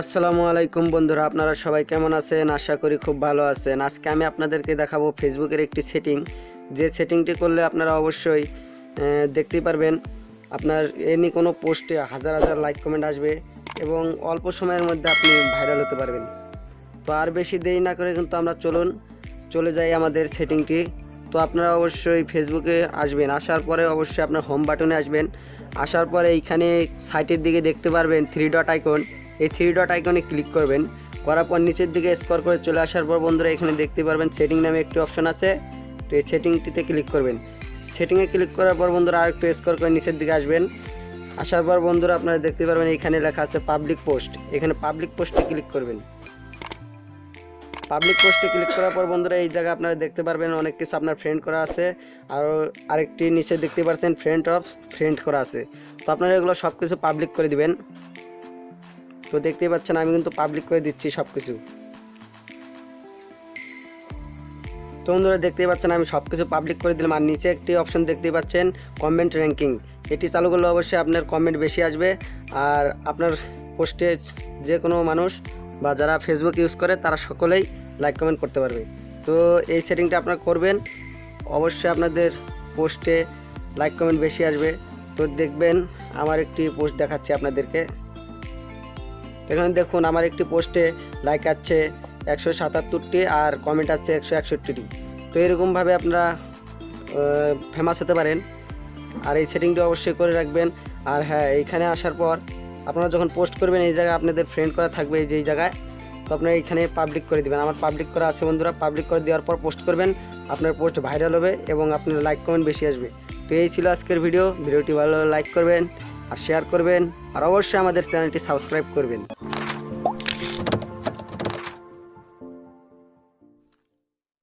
আসসালামু আলাইকুম বন্ধুরা, আপনারা সবাই কেমন আছেন? আশা করি খুব ভালো আছেন। আজকে আমি আপনাদেরকে দেখাবো ফেসবুকের একটি সেটিং, যে সেটিংটি করলে আপনারা অবশ্যই দেখতেই পারবেন আপনার এনি কোনো পোস্টে হাজার হাজার লাইক কমেন্ট আসবে এবং অল্প সময়ের মধ্যে আপনি ভাইরাল হতে পারবেন। তো আর বেশি দেরি না করে কিন্তু আমরা চলে যাই আমাদের সেটিংটি। তো আপনারা অবশ্যই ফেসবুকে আসবেন, আসার পরে অবশ্যই আপনার হোম বাটনে আসবেন। আসার পরে এইখানে সাইটের দিকে দেখতে পারবেন থ্রি ডট আইকন, এই থ্রি ডট আইকনে ক্লিক করবেন। করার পর নিচের দিকে স্ক্রল করে চলে আসার পর বন্ধুরা এখানে দেখতে পারবেন সেটিং নামে একটি অপশন আছে। তো এই সেটিংটিতে ক্লিক করবেন। সেটিংয়ে ক্লিক করার পর বন্ধুরা আর একটু স্ক্রল করে নিচের দিকে আসবেন। আসার পর বন্ধুরা আপনারা দেখতে পারবেন এখানে লেখা আছে পাবলিক পোস্ট, এখানে পাবলিক পোস্টে ক্লিক করবেন। পাবলিক পোস্টে ক্লিক করার পর বন্ধুরা এই জায়গায় আপনারা দেখতে পারবেন অনেক কিছু আপনার ফ্রেন্ড করা আছে, আর আরেকটি নিচে দেখতে পাচ্ছেন ফ্রেন্ড করা আছে। তো আপনারা এগুলো সব কিছু পাবলিক করে দিবেন। তো দেখতেই পাচ্ছেন আমি কিন্তু পাবলিক করে দিচ্ছি সব কিছু। তো বন্ধুরা দেখতেই পাচ্ছেন আমি সব কিছু পাবলিক করে দিলাম। আর নিচে একটি অপশন দেখতেই পাচ্ছেন কমেন্ট র্যাঙ্কিং, এটি চালু করলে অবশ্যই আপনার কমেন্ট বেশি আসবে আর আপনার পোস্টে যে কোনো মানুষ বা যারা ফেসবুক ইউজ করে তারা সকলেই লাইক কমেন্ট করতে পারবে। তো এই সেটিংটা আপনারা করবেন, অবশ্যই আপনাদের পোস্টে লাইক কমেন্ট বেশি আসবে। তো দেখবেন আমার একটি পোস্ট দেখাচ্ছি আপনাদেরকে। এখানে দেখুন আমার একটি পোস্টে লাইক আছে 177টি আর কমেন্ট আছে 161টি। তো এরকমভাবে আপনারা ফেমাস হতে পারেন। আর এই সেটিংটি অবশ্যই করে রাখবেন। আর হ্যাঁ, এইখানে আসার পর আপনারা যখন পোস্ট করবেন এই জায়গায় আপনাদের ফ্রেন্ড করা থাকবে এই যে এই জায়গায়, তো আপনারা এইখানে পাবলিক করে দেবেন। আমার পাবলিক করা আছে বন্ধুরা, পাবলিক করে দেওয়ার পর পোস্ট করবেন, আপনার পোস্ট ভাইরাল হবে এবং আপনার লাইক কমেন্ট বেশি আসবে। তো এই ছিল আজকের ভিডিওটি ভালো লাইক করবেন আর শেয়ার করবেন আর অবশ্যই আমাদের চ্যানেলটি সাবস্ক্রাইব করবেন।